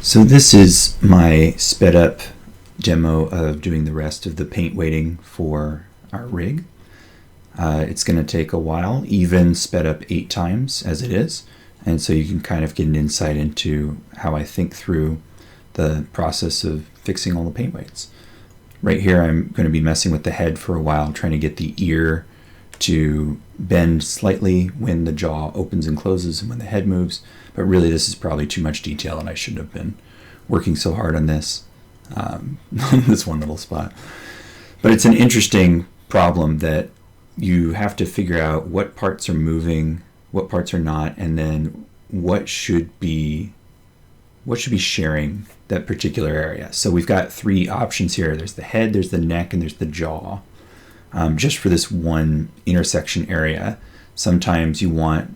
So this is my sped up demo of doing the rest of the paint weighting for our rig. It's going to take a while, even sped up 8 times as it is, and so you can kind of get an insight into how I think through the process of fixing all the paint weights. Right here I'm going to be messing with the head for a while, trying to get the ear to bend slightly when the jaw opens and closes and when the head moves, but really this is probably too much detail and I shouldn't have been working so hard on this this one little spot. But it's an interesting problem that you have to figure out what parts are moving, what parts are not, and then what should be sharing that particular area. So we've got 3 options here. There's the head, there's the neck, and there's the jaw. Just for this one intersection area. Sometimes you want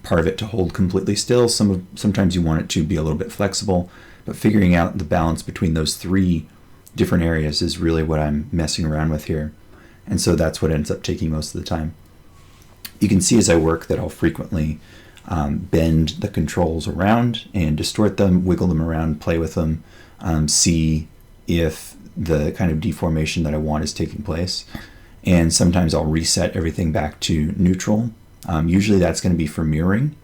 part of it to hold completely still. Sometimes you want it to be a little bit flexible. But figuring out the balance between those 3 different areas is really what I'm messing around with here. And so that's what ends up taking most of the time. You can see as I work that I'll frequently bend the controls around and distort them, wiggle them around, play with them, see if the kind of deformation that I want is taking place. And sometimes I'll reset everything back to neutral. Usually that's going to be for mirroring.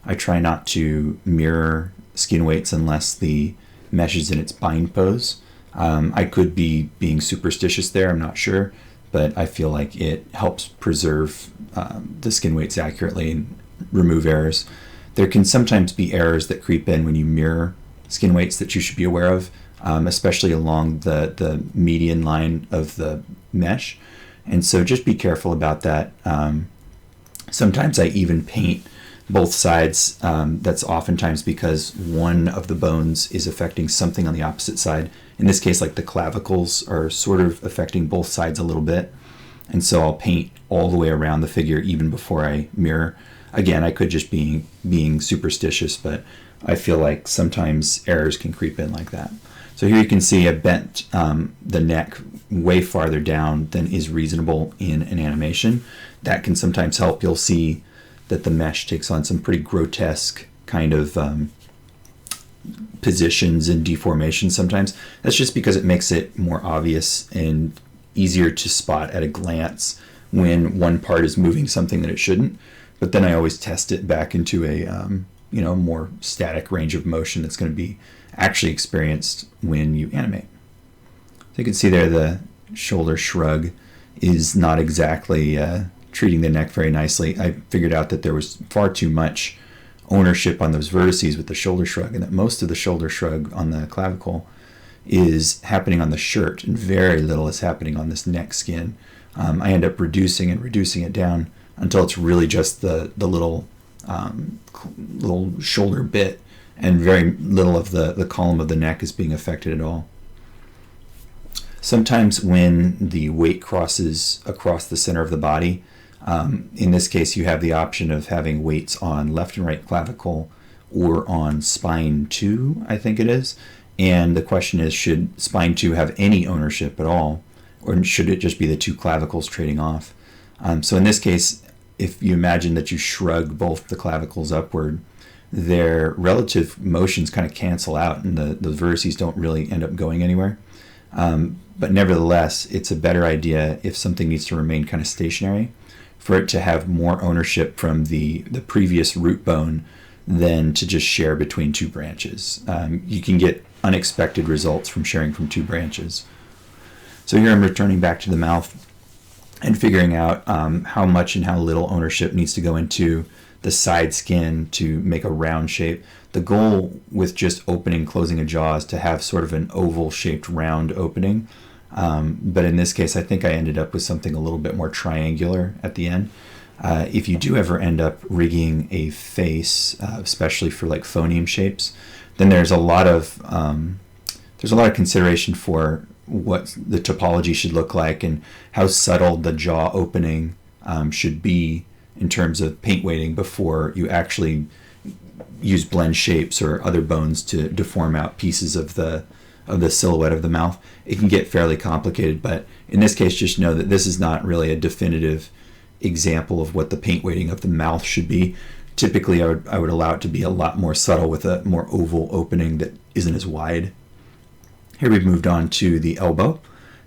I try not to mirror skin weights unless the mesh is in its bind pose. I could be being superstitious there, I'm not sure, but I feel like it helps preserve the skin weights accurately and remove errors. There can sometimes be errors that creep in when you mirror skin weights that you should be aware of, especially along the median line of the mesh. And so just be careful about that. Sometimes I even paint both sides. That's oftentimes because one of the bones is affecting something on the opposite side. In this case, like the clavicles are sort of affecting both sides a little bit. And so I'll paint all the way around the figure even before I mirror. Again, I could just be being superstitious, but I feel like sometimes errors can creep in like that. So here you can see I bent the neck way farther down than is reasonable in an animation. That can sometimes help. You'll see that the mesh takes on some pretty grotesque kind of positions and deformations sometimes. That's just because it makes it more obvious and easier to spot at a glance when one part is moving something that it shouldn't. But then I always test it back into a more static range of motion that's going to be actually experienced when you animate. So you can see there the shoulder shrug is not exactly treating the neck very nicely. I figured out that there was far too much ownership on those vertices with the shoulder shrug, and that most of the shoulder shrug on the clavicle is happening on the shirt and very little is happening on this neck skin. I end up reducing it down until it's really just the little shoulder bit, and very little of the column of the neck is being affected at all. Sometimes when the weight crosses across the center of the body, in this case you have the option of having weights on left and right clavicle or on spine 2, I think it is. And the question is, should spine 2 have any ownership at all, or should it just be the 2 clavicles trading off? So in this case, if you imagine that you shrug both the clavicles upward, their relative motions kind of cancel out and the vertices don't really end up going anywhere. But nevertheless, it's a better idea if something needs to remain kind of stationary for it to have more ownership from the previous root bone than to just share between 2 branches. You can get unexpected results from sharing from 2 branches. So here I'm returning back to the mouth and figuring out how much and how little ownership needs to go into the side skin to make a round shape. The goal with just opening, closing a jaw is to have sort of an oval shaped round opening. But in this case, I think I ended up with something a little bit more triangular at the end. If you do ever end up rigging a face, especially for like phoneme shapes, then there's a lot of consideration for what the topology should look like and how subtle the jaw opening should be in terms of paint weighting before you actually use blend shapes or other bones to deform out pieces of the silhouette of the mouth. It can get fairly complicated, but in this case just know that this is not really a definitive example of what the paint weighting of the mouth should be. Typically, I would allow it to be a lot more subtle with a more oval opening that isn't as wide. Here we've moved on to the elbow.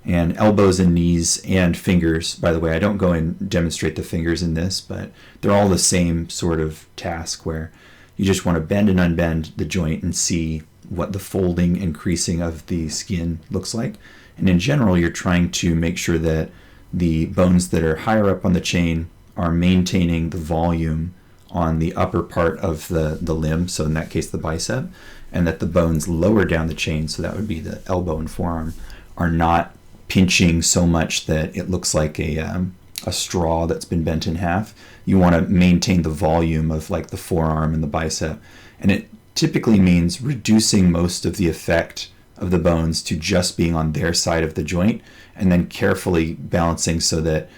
And elbows and knees and fingers, by the way, I don't go and demonstrate the fingers in this, but they're all the same sort of task where you just want to bend and unbend the joint and see what the folding and creasing of the skin looks like. And in general, you're trying to make sure that the bones that are higher up on the chain are maintaining the volume on the upper part of the limb, so in that case the bicep, and that the bones lower down the chain, so that would be the elbow and forearm, are not pinching so much that it looks like a straw that's been bent in half. You want to maintain the volume of like the forearm and the bicep, and it typically means reducing most of the effect of the bones to just being on their side of the joint, and then carefully balancing so that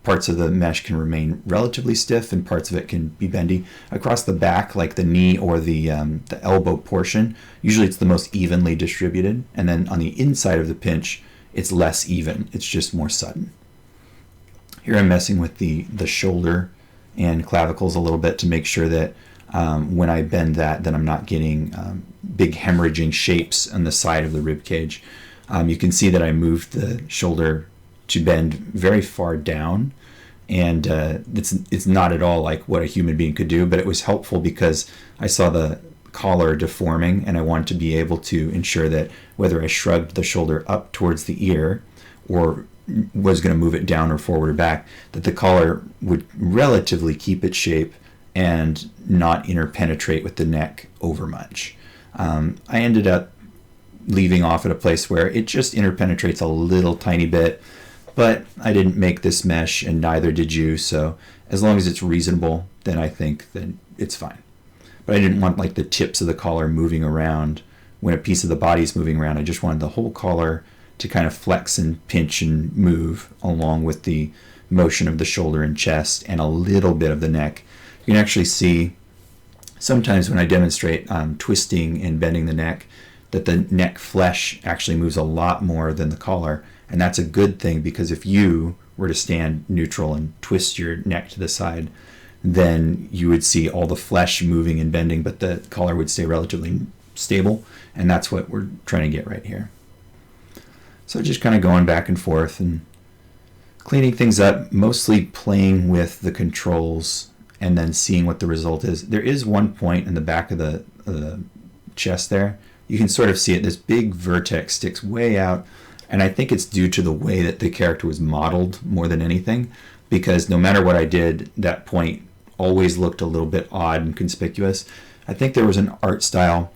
parts of the mesh can remain relatively stiff and parts of it can be bendy. Across the back, like the knee or the elbow portion, usually it's the most evenly distributed, and then on the inside of the pinch, it's less even. It's just more sudden. Here I'm messing with the shoulder and clavicles a little bit to make sure that when I bend that, then I'm not getting big hemorrhaging shapes on the side of the rib cage. You can see that I moved the shoulder to bend very far down, and it's not at all like what a human being could do, but it was helpful because I saw the collar deforming, and I wanted to be able to ensure that whether I shrugged the shoulder up towards the ear or was going to move it down or forward or back, that the collar would relatively keep its shape and not interpenetrate with the neck over much. I ended up leaving off at a place where it just interpenetrates a little tiny bit, but I didn't make this mesh and neither did you, so as long as it's reasonable, then I think that it's fine. But I didn't want like the tips of the collar moving around when a piece of the body is moving around. I just wanted the whole collar to kind of flex and pinch and move along with the motion of the shoulder and chest and a little bit of the neck. You can actually see sometimes when I demonstrate twisting and bending the neck, that the neck flesh actually moves a lot more than the collar. And that's a good thing, because if you were to stand neutral and twist your neck to the side, then you would see all the flesh moving and bending, but the collar would stay relatively stable. And that's what we're trying to get right here. So just kind of going back and forth and cleaning things up, mostly playing with the controls and then seeing what the result is. There is one point in the back of the chest there. You can sort of see it. This big vertex sticks way out, and I think it's due to the way that the character was modeled more than anything, because no matter what I did, that point always looked a little bit odd and conspicuous. I think there was an art style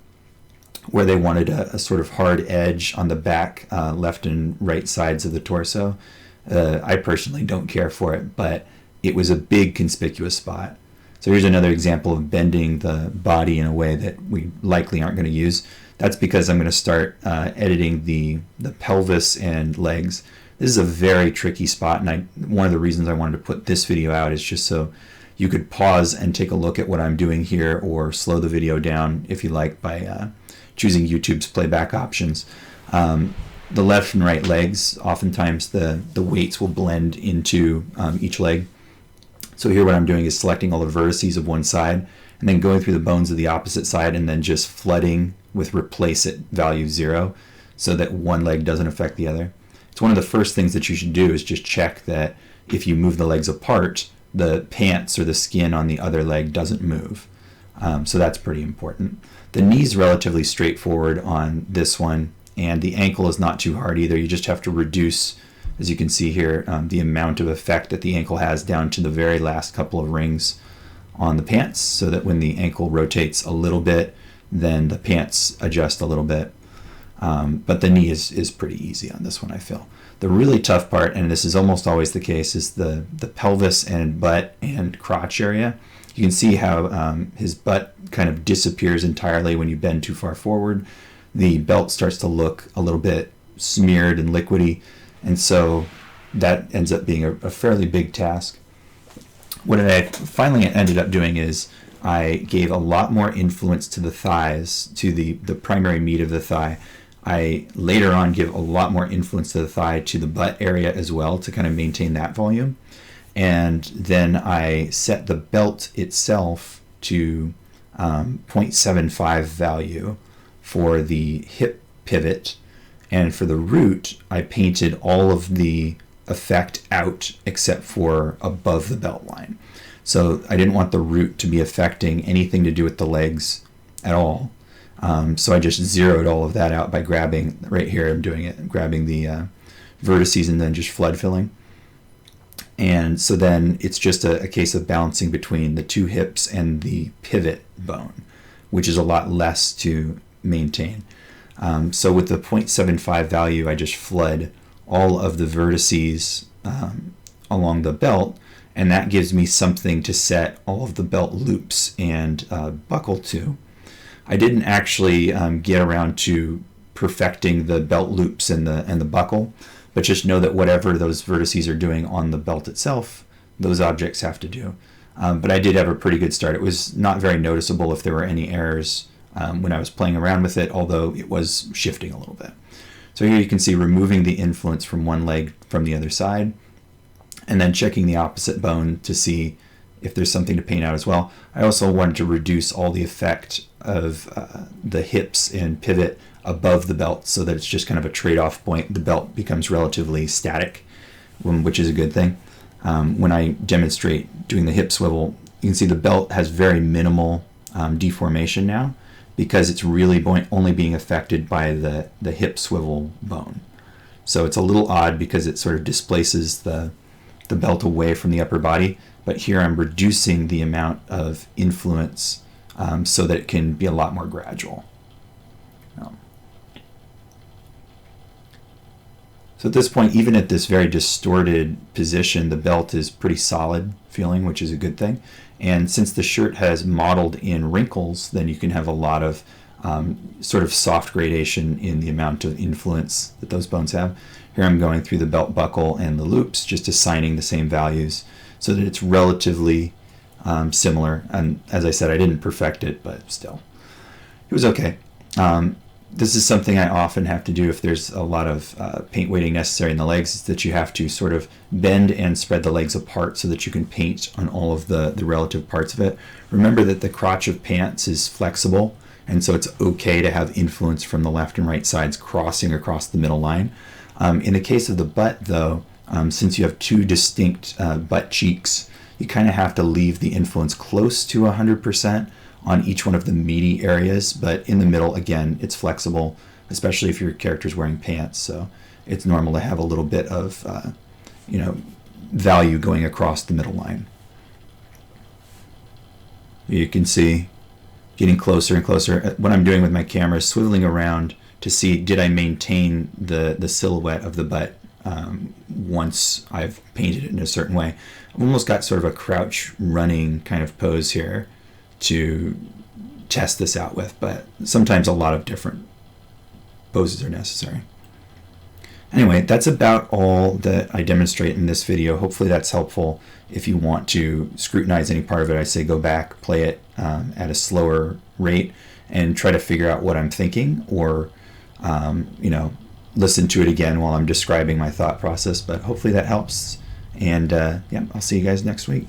where they wanted a sort of hard edge on the back, left and right sides of the torso. I personally don't care for it, but it was a big conspicuous spot. So here's another example of bending the body in a way that we likely aren't going to use. That's because I'm going to start editing the pelvis and legs. This is a very tricky spot, and one of the reasons I wanted to put this video out is just so you could pause and take a look at what I'm doing here, or slow the video down if you like by choosing YouTube's playback options. The left and right legs, oftentimes the weights will blend into each leg. So here what I'm doing is selecting all the vertices of one side and then going through the bones of the opposite side and then just flooding with replace at value 0 so that one leg doesn't affect the other. It's one of the first things that you should do is just check that if you move the legs apart, the pants or the skin on the other leg doesn't move. So that's pretty important. The knee's relatively straightforward on this one, and the ankle is not too hard either. You just have to reduce, as you can see here, the amount of effect that the ankle has down to the very last couple of rings on the pants, so that when the ankle rotates a little bit, then the pants adjust a little bit. But the knee is pretty easy on this one, I feel. The really tough part, and this is almost always the case, is the pelvis and butt and crotch area. You can see how his butt kind of disappears entirely when you bend too far forward. The belt starts to look a little bit smeared and liquidy, and so that ends up being a fairly big task. What I finally ended up doing is I gave a lot more influence to the thighs, to the primary meat of the thigh. I later on give a lot more influence to the thigh, to the butt area as well, to kind of maintain that volume. And then I set the belt itself to 0.75 value for the hip pivot, and for the root I painted all of the effect out except for above the belt line. So I didn't want the root to be affecting anything to do with the legs at all. So I just zeroed all of that out by grabbing, right here I'm doing it, grabbing the vertices and then just flood filling. And so then it's just a case of balancing between the two hips and the pivot bone, which is a lot less to maintain. So with the 0.75 value, I just flood all of the vertices along the belt, and that gives me something to set all of the belt loops and buckle to. I didn't actually get around to perfecting the belt loops and the buckle, but just know that whatever those vertices are doing on the belt itself, those objects have to do. But I did have a pretty good start. It was not very noticeable if there were any errors when I was playing around with it, although it was shifting a little bit. So here you can see removing the influence from one leg from the other side, and then checking the opposite bone to see if there's something to paint out as well. I also wanted to reduce all the effect of the hips and pivot above the belt so that it's just kind of a trade-off point. The belt becomes relatively static, which is a good thing. When I demonstrate doing the hip swivel, you can see the belt has very minimal deformation now because it's really only being affected by the hip swivel bone. So it's a little odd because it sort of displaces the belt away from the upper body, but here I'm reducing the amount of influence so that it can be a lot more gradual. So at this point, even at this very distorted position, the belt is pretty solid feeling, which is a good thing. And since the shirt has modeled in wrinkles, then you can have a lot of sort of soft gradation in the amount of influence that those bones have. Here I'm going through the belt buckle and the loops, just assigning the same values so that it's relatively similar. And as I said, I didn't perfect it, but still, it was okay. This is something I often have to do if there's a lot of paint weighting necessary in the legs, is that you have to sort of bend and spread the legs apart so that you can paint on all of the relative parts of it. Remember that the crotch of pants is flexible, and so it's okay to have influence from the left and right sides crossing across the middle line. In the case of the butt, though, since you have two distinct butt cheeks, you kind of have to leave the influence close to 100% on each one of the meaty areas, but in the middle, again, it's flexible, especially if your character's wearing pants, so it's normal to have a little bit of value going across the middle line. You can see getting closer and closer. What I'm doing with my camera is swiveling around to see, did I maintain the silhouette of the butt once I've painted it in a certain way. I've almost got sort of a crouch running kind of pose here to test this out with, but sometimes a lot of different poses are necessary. Anyway, that's about all that I demonstrate in this video. Hopefully that's helpful. If you want to scrutinize any part of it, I say go back, play it at a slower rate, and try to figure out what I'm thinking, or listen to it again while I'm describing my thought process. But hopefully that helps, and yeah, I'll see you guys next week.